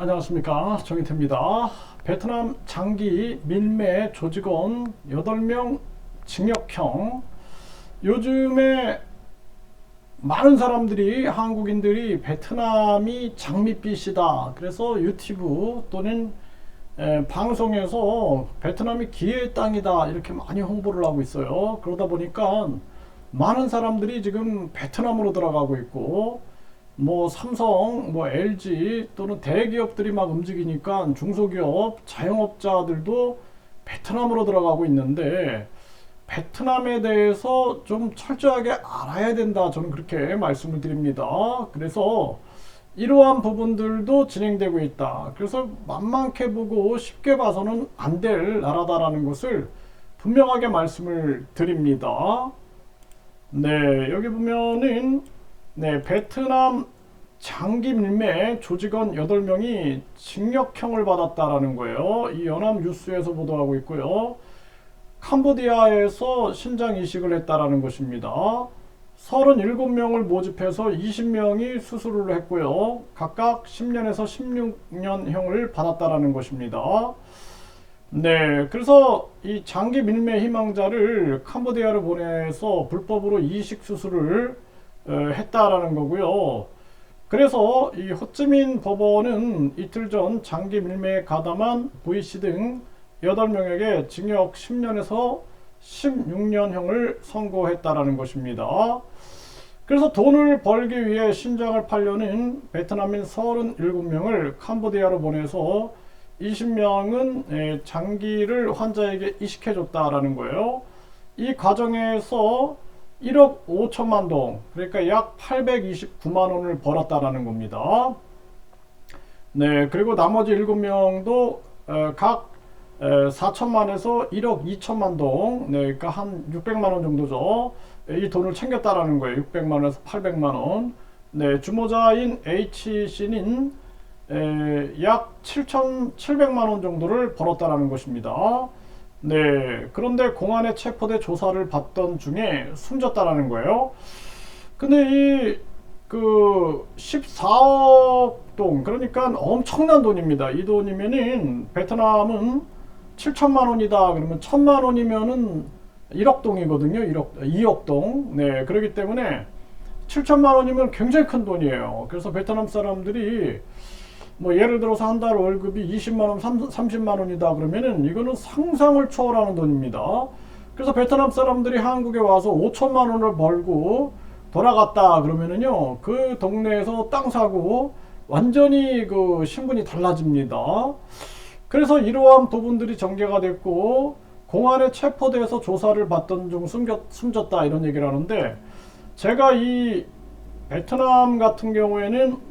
안녕하십니까, 정인태입니다. 베트남 장기 밀매 조직원 8명 징역형. 요즘에 많은 사람들이, 한국인들이 베트남이 장밋빛이다, 그래서 유튜브 또는 방송에서 베트남이 기회의 땅이다, 이렇게 많이 홍보를 하고 있어요. 그러다 보니까 많은 사람들이 지금 베트남으로 들어가고 있고, 뭐 삼성, 뭐 LG 또는 대기업들이 막 움직이니까 중소기업, 자영업자들도 베트남으로 들어가고 있는데, 베트남에 대해서 좀 철저하게 알아야 된다, 저는 그렇게 말씀을 드립니다. 그래서 이러한 부분들도 진행되고 있다. 그래서 만만케 보고 쉽게 봐서는 안 될 나라다라는 것을 분명하게 말씀을 드립니다. 네, 여기 보면은 베트남 장기 밀매 조직원 8명이 징역형을 받았다라는 거예요. 이 연합뉴스에서 보도하고 있고요. 캄보디아에서 신장 이식을 했다라는 것입니다. 37명을 모집해서 20명이 수술을 했고요. 각각 10년에서 16년형을 받았다라는 것입니다. 네, 그래서 이 장기 밀매 희망자를 캄보디아를 보내서 불법으로 이식 수술을 했다라는 거고요. 그래서 이 호찌민 법원은 이틀 전 장기 밀매에 가담한 V씨 등 8명에게 징역 10년에서 16년형을 선고했다라는 것입니다. 그래서 돈을 벌기 위해 신장을 팔려는 베트남인 37명을 캄보디아로 보내서 20명은 장기를 환자에게 이식해줬다라는 거예요. 이 과정에서 1억 5천만 동, 그러니까 약 829만 원을 벌었다라는 겁니다. 네, 그리고 나머지 7명도 각 4천만에서 1억 2천만 동, 네, 그러니까 한 600만 원 정도죠. 이 돈을 챙겼다라는 거예요. 600만 원에서 800만 원. 네, 주모자인 H씨는 약 7,700만 원 정도를 벌었다라는 것입니다. 네, 그런데 공안에 체포돼 조사를 받던 중에 숨졌다라는 거예요. 근데 이 14억 동, 그러니까 엄청난 돈입니다. 이 돈이면은 베트남은 7천만 원이다 그러면 1,000만 원이면은 1억 동이거든요. 2억 동. 네, 그렇기 때문에 7천만 원이면 굉장히 큰 돈이에요. 그래서 베트남 사람들이 뭐 예를 들어서 한 달 월급이 20만 원, 30만 원이다 그러면은 이거는 상상을 초월하는 돈입니다. 그래서 베트남 사람들이 한국에 와서 5천만 원을 벌고 돌아갔다 그러면은요, 그 동네에서 땅 사고 완전히 그 신분이 달라집니다. 그래서 이러한 부분들이 전개가 됐고, 공안에 체포돼서 조사를 받던 중 숨졌다, 이런 얘기를 하는데, 제가 이 베트남 같은 경우에는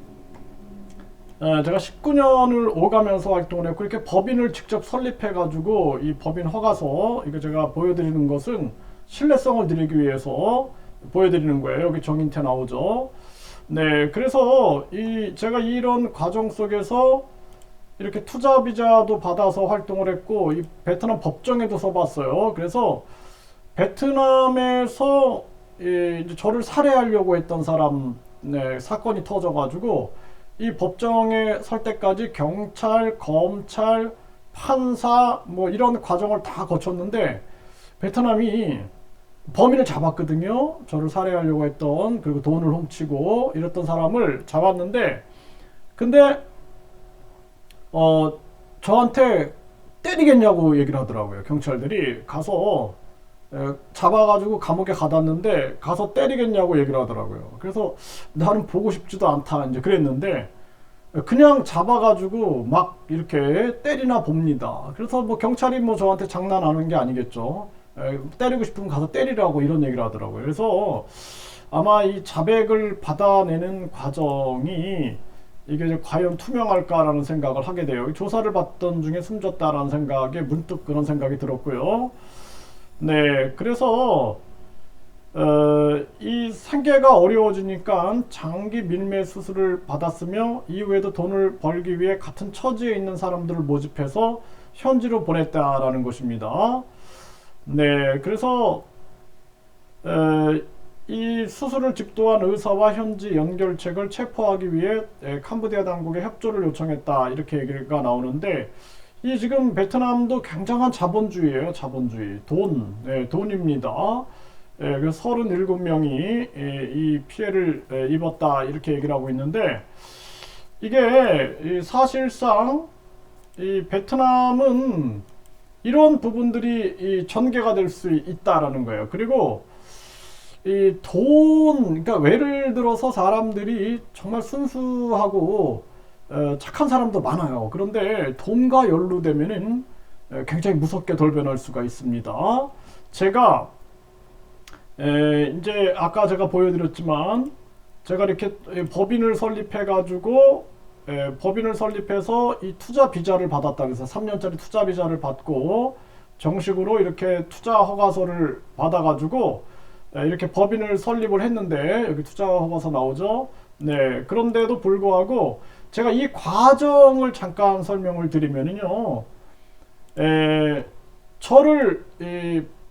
제가 19년을 오가면서 활동을 했고, 이렇게 법인을 직접 설립해 가지고 이 법인 허가서, 이거 제가 보여드리는 것은 신뢰성을 드리기 위해서 보여드리는 거예요. 여기 정인태 나오죠. 네, 그래서 제가 이런 과정 속에서 이렇게 투자 비자도 받아서 활동을 했고, 이 베트남 법정에도 서봤어요. 그래서 베트남에서 이제 저를 살해하려고 했던 사람, 네, 사건이 터져가지고 이 법정에 설 때까지 경찰, 검찰, 판사 뭐 이런 과정을 다 거쳤는데 베트남이 범인을 잡았거든요. 저를 살해하려고 했던, 그리고 돈을 훔치고 이랬던 사람을 잡았는데, 근데 저한테 때리겠냐고 얘기를 하더라고요. 경찰들이 가서 잡아가지고 감옥에 가뒀는데 가서 때리겠냐고 얘기를 하더라고요. 그래서 나는 보고 싶지도 않다 이제 그랬는데, 그냥 잡아가지고 막 이렇게 때리나 봅니다. 그래서 뭐 경찰이 뭐 저한테 장난하는 게 아니겠죠. 때리고 싶으면 가서 때리라고 이런 얘기를 하더라고요. 그래서 아마 이 자백을 받아내는 과정이 이게 과연 투명할까라는 생각을 하게 돼요. 조사를 받던 중에 숨졌다라는 생각에 문득 그런 생각이 들었고요. 네, 그래서 이 생계가 어려워지니까 장기 밀매 수술을 받았으며 이후에도 돈을 벌기 위해 같은 처지에 있는 사람들을 모집해서 현지로 보냈다라는 것입니다. 네, 그래서 이 수술을 집도한 의사와 현지 연결책을 체포하기 위해 캄보디아 당국에 협조를 요청했다, 이렇게 얘기가 나오는데, 이 지금 베트남도 굉장한 자본주의예요. 자본주의. 돈입니다. 그래서 37명이 이 피해를 입었다, 이렇게 얘기를 하고 있는데, 이게 사실상 이 베트남은 이런 부분들이 전개가 될 수 있다라는 거예요. 그리고 그러니까 예를 들어서 사람들이 정말 순수하고 착한 사람도 많아요. 그런데 돈과 연루되면은 굉장히 무섭게 돌변할 수가 있습니다. 제가 이제 아까 제가 보여드렸지만, 제가 이렇게 법인을 설립해가지고 법인을 설립해서 이 투자 비자를 받았다. 그래서 3년짜리 투자 비자를 받고 정식으로 이렇게 투자 허가서를 받아가지고 이렇게 법인을 설립을 했는데, 여기 투자 허가서 나오죠. 네. 그런데도 불구하고 제가 이 과정을 잠깐 설명을 드리면요, 저를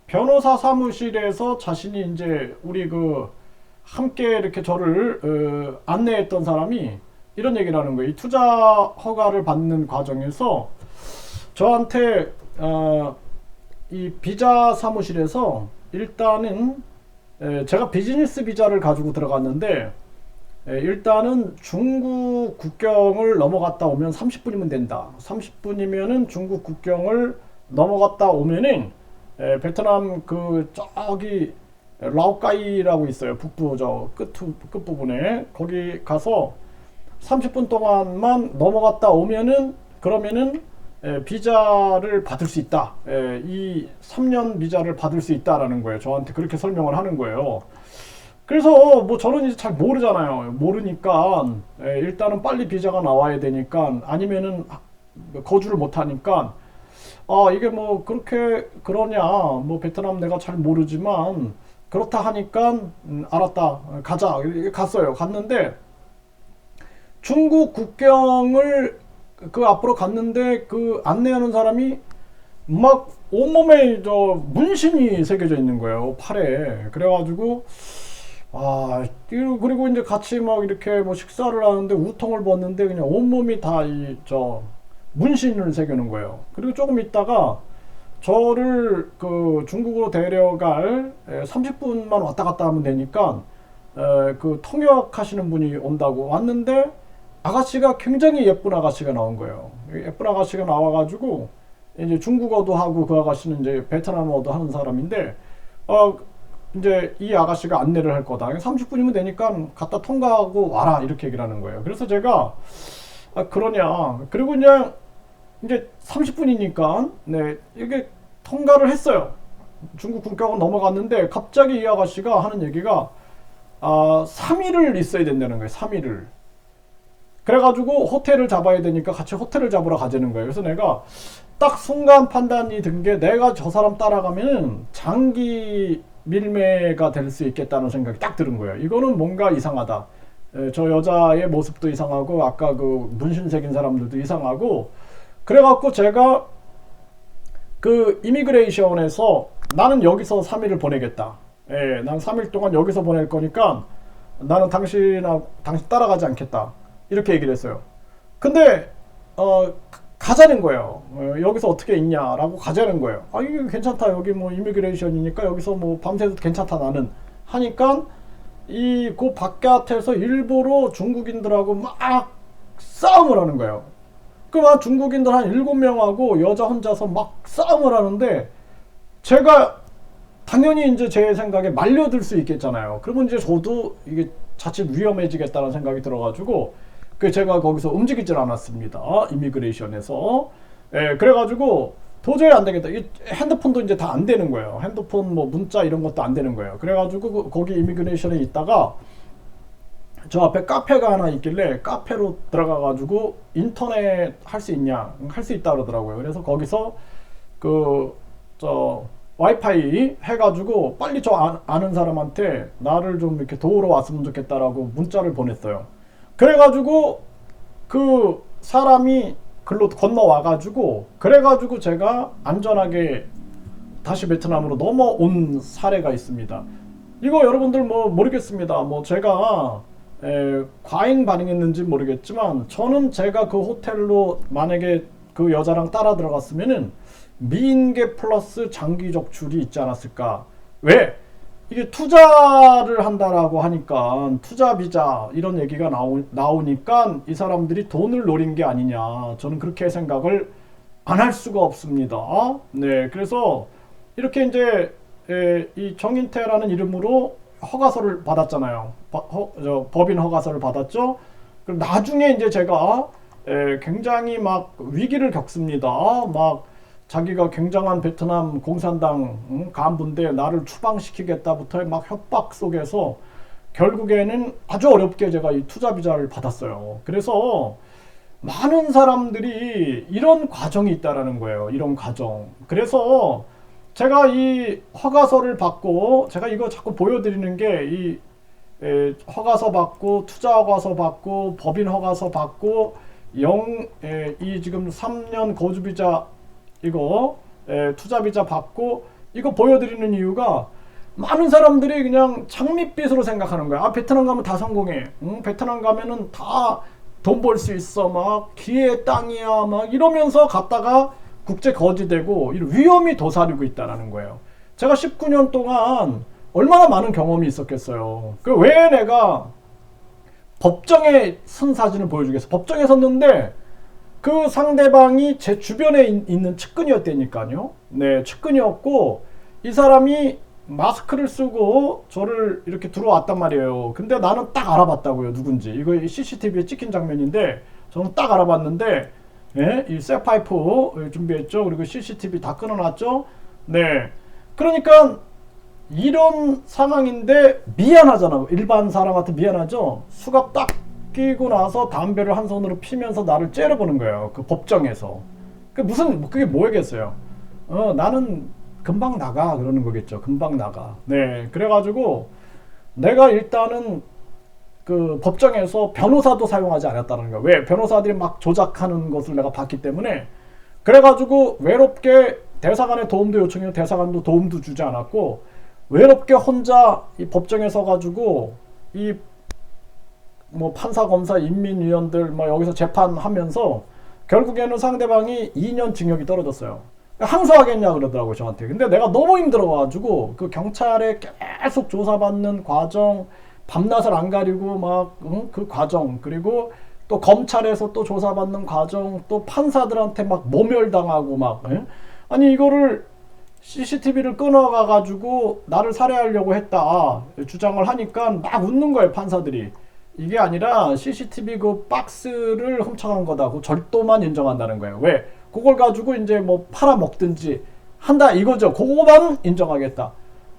변호사 사무실에서 자신이 이제 우리 함께 이렇게 저를 안내했던 사람이 이런 얘기를 하는 거예요. 이 투자 허가를 받는 과정에서 저한테 이 비자 사무실에서 일단은 제가 비즈니스 비자를 가지고 들어갔는데, 일단은 중국 국경을 넘어갔다 오면 30분이면 된다. 30분이면은 중국 국경을 넘어갔다 오면은 베트남 저기 라오카이라고 있어요. 북부 저 끝부분에 거기 가서 30분 동안만 넘어갔다 오면은, 그러면은 비자를 받을 수 있다. 이 3년 비자를 받을 수 있다라는 거예요. 저한테 그렇게 설명을 하는 거예요. 그래서 뭐 저는 이제 잘 모르잖아요. 모르니까 일단은 빨리 비자가 나와야 되니까, 아니면은 거주를 못 하니까, 이게 뭐 그렇게 그러냐, 뭐 베트남 내가 잘 모르지만 그렇다 하니까 알았다, 가자. 갔어요. 갔는데 중국 국경을 앞으로 갔는데 안내하는 사람이 막 온몸에 저 문신이 새겨져 있는 거예요, 팔에. 그래가지고 그리고 이제 같이 막 이렇게 뭐 식사를 하는데 우통을 벗는데 그냥 온몸이 다 문신을 새겨놓은 거예요. 그리고 조금 있다가 저를 중국으로 데려갈 30분만 왔다 갔다 하면 되니까 통역하시는 분이 온다고 왔는데, 아가씨가 굉장히 예쁜 아가씨가 나온 거예요. 예쁜 아가씨가 나와가지고 이제 중국어도 하고, 그 아가씨는 이제 베트남어도 하는 사람인데, 이제 이 아가씨가 안내를 할 거다. 30분이면 되니까 갔다 통과하고 와라, 이렇게 얘기를 하는 거예요. 그래서 제가 그러냐. 그리고 이제 30분이니까 네, 이게 통과를 했어요. 중국 국경을 넘어갔는데 갑자기 이 아가씨가 하는 얘기가 3일을 있어야 된다는 거예요. 3일을. 그래가지고 호텔을 잡아야 되니까 같이 호텔을 잡으러 가자는 거예요. 그래서 내가 딱 순간 판단이 든 게, 내가 저 사람 따라가면 장기 밀매가 될 수 있겠다는 생각이 딱 들은 거예요. 이거는 뭔가 이상하다. 저 여자의 모습도 이상하고, 아까 문신 새긴 사람들도 이상하고, 그래갖고 제가 이미그레이션에서 나는 여기서 3일을 보내겠다. 난 3일 동안 여기서 보낼 거니까 나는 당신 따라가지 않겠다. 이렇게 얘기를 했어요. 근데 가자는 거예요. 여기서 어떻게 있냐라고 가자는 거예요. 이게 괜찮다. 여기 뭐 이미그레이션이니까 여기서 뭐 밤새도 괜찮다 나는 하니까, 그 바깥에서 일부러 중국인들하고 막 싸움을 하는 거예요. 중국인들 한 7명하고 여자 혼자서 막 싸움을 하는데, 제가 당연히 이제 제 생각에 말려들 수 있겠잖아요. 그러면 이제 저도 이게 자칫 위험해지겠다는 생각이 들어가지고, 제가 거기서 움직이질 않았습니다. 이미그레이션에서. 그래가지고 도저히 안 되겠다. 핸드폰도 이제 다 안 되는 거예요. 핸드폰 뭐 문자 이런 것도 안 되는 거예요. 그래가지고 거기 이미그레이션에 있다가 저 앞에 카페가 하나 있길래 카페로 들어가가지고 인터넷 할 수 있냐? 할 수 있다 그러더라고요. 그래서 거기서 와이파이 해가지고 빨리 저 아는 사람한테 나를 좀 이렇게 도우러 왔으면 좋겠다라고 문자를 보냈어요. 그래가지고 그 사람이 글로 건너와가지고, 그래가지고 제가 안전하게 다시 베트남으로 넘어온 사례가 있습니다. 이거 여러분들 뭐 모르겠습니다. 뭐 제가 과잉 반응했는지 모르겠지만 저는 제가 그 호텔로 만약에 그 여자랑 따라 들어갔으면은 미인계 플러스 장기적 줄이 있지 않았을까. 왜? 이게 투자를 한다라고 하니까 투자 비자 이런 얘기가 나오니까 이 사람들이 돈을 노린 게 아니냐. 저는 그렇게 생각을 안 할 수가 없습니다. 네, 그래서 이렇게 이제 이 정인태라는 이름으로 허가서를 받았잖아요. 법인 허가서를 받았죠. 그럼 나중에 이제 제가 굉장히 막 위기를 겪습니다. 막 자기가 굉장한 베트남 공산당 간부인데 나를 추방시키겠다부터 막 협박 속에서 결국에는 아주 어렵게 제가 이 투자 비자를 받았어요. 그래서 많은 사람들이 이런 과정이 있다라는 거예요. 이런 과정. 그래서 제가 이 허가서를 받고 제가 이거 자꾸 보여드리는 게 이 허가서 받고 투자 허가서 받고 법인 허가서 받고 이 지금 3년 거주 비자 이거 투자 비자 받고 이거 보여드리는 이유가 많은 사람들이 그냥 장밋빛으로 생각하는 거야. 아, 베트남 가면 다 성공해. 베트남 가면은 다 돈 벌 수 있어. 막 기회의 땅이야. 막 이러면서 갔다가 국제 거지되고 위험이 도사리고 있다는 거예요. 제가 19년 동안 얼마나 많은 경험이 있었겠어요. 그 왜 내가 법정에 선 사진을 보여주겠어. 법정에 섰는데 그 상대방이 제 주변에 있는 측근이었다니까요. 네, 측근이었고 이 사람이 마스크를 쓰고 저를 이렇게 들어왔단 말이에요. 근데 나는 딱 알아봤다고요. 누군지. 이거 CCTV에 찍힌 장면인데 저는 딱 알아봤는데 예, 이 쇠파이프 준비했죠. 그리고 CCTV 다 끊어놨죠. 네. 그러니까 이런 상황인데 미안하잖아. 일반 사람한테 미안하죠. 수갑 딱 끼고 나서 담배를 한 손으로 피면서 나를 째려보는 거예요. 그 법정에서. 그게 뭐겠어요. 나는 금방 나가 그러는 거겠죠. 금방 나가. 네. 그래가지고 내가 일단은 그 법정에서 변호사도 사용하지 않았다는 거야. 왜? 변호사들이 막 조작하는 것을 내가 봤기 때문에. 그래가지고 외롭게 대사관에 도움도 요청해서 대사관도 도움도 주지 않았고 외롭게 혼자 이 법정에 서가지고 이 뭐 판사 검사 인민위원들 뭐 여기서 재판하면서 결국에는 상대방이 2년 징역이 떨어졌어요. 항소하겠냐 그러더라고요 저한테. 근데 내가 너무 힘들어가지고 그 경찰에 계속 조사받는 과정, 밤낮을 안 가리고 막 그 과정, 그리고 또 검찰에서 또 조사받는 과정, 또 판사들한테 막 모멸당하고 막 아니 이거를 CCTV를 끊어가가지고 나를 살해하려고 했다 주장을 하니까 막 웃는 거예요 판사들이. 이게 아니라 CCTV 그 박스를 훔쳐간 거다. 그 절도만 인정한다는 거예요. 왜? 그걸 가지고 이제 뭐 팔아먹든지 한다 이거죠. 그거만 인정하겠다.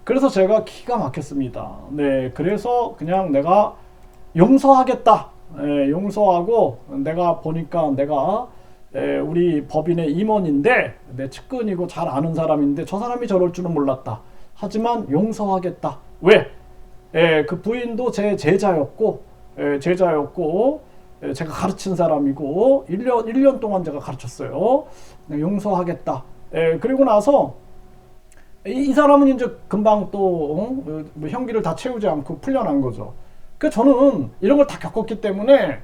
그래서 제가 기가 막혔습니다. 네, 그래서 그냥 내가 용서하겠다. 용서하고 내가 보니까 내가 우리 법인의 임원인데 내 측근이고 잘 아는 사람인데 저 사람이 저럴 줄은 몰랐다. 하지만 용서하겠다. 왜? 그 부인도 제 제자였고 제가 가르친 사람이고 1년 동안 제가 가르쳤어요. 용서하겠다. 그리고 나서 이 사람은 이제 금방 또 뭐 형기를 다 채우지 않고 풀려난 거죠. 그 저는 이런 걸 다 겪었기 때문에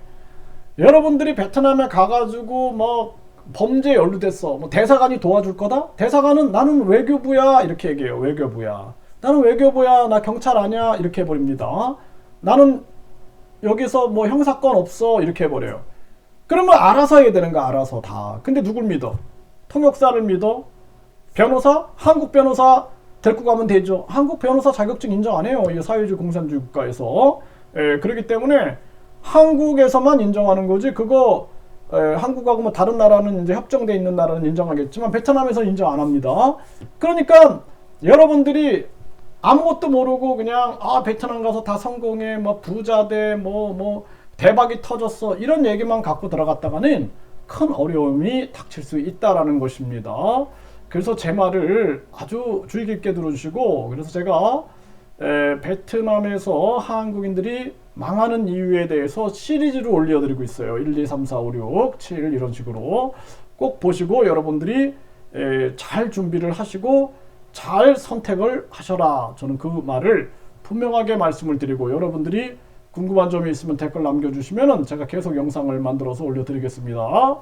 여러분들이 베트남에 가가지고 뭐 범죄에 연루됐어. 뭐 대사관이 도와줄 거다? 대사관은 나는 외교부야 이렇게 얘기해요. 외교부야. 나는 외교부야. 나 경찰 아니야 이렇게 해버립니다. 나는 여기서 뭐 형사건 없어 이렇게 해버려요. 그러면 알아서 해야 되는 거 알아서 다. 근데 누굴 믿어? 통역사를 믿어? 변호사? 한국 변호사 데리고 가면 되죠. 한국 변호사 자격증 인정 안 해요. 이 사회주의 공산주의 국가에서. 그렇기 때문에 한국에서만 인정하는 거지. 그거 한국하고 뭐 다른 나라는 이제 협정돼 있는 나라는 인정하겠지만 베트남에서 인정 안 합니다. 그러니까 여러분들이 아무것도 모르고 그냥 베트남 가서 다 성공해 뭐 부자 돼 뭐 대박이 터졌어 이런 얘기만 갖고 들어갔다가는 큰 어려움이 닥칠 수 있다라는 것입니다. 그래서 제 말을 아주 주의 깊게 들어주시고, 그래서 제가 베트남에서 한국인들이 망하는 이유에 대해서 시리즈를 올려드리고 있어요. 1, 2, 3, 4, 5, 6, 7 이런 식으로 꼭 보시고 여러분들이 잘 준비를 하시고 잘 선택을 하셔라. 저는 그 말을 분명하게 말씀을 드리고 여러분들이 궁금한 점이 있으면 댓글 남겨주시면 제가 계속 영상을 만들어서 올려드리겠습니다.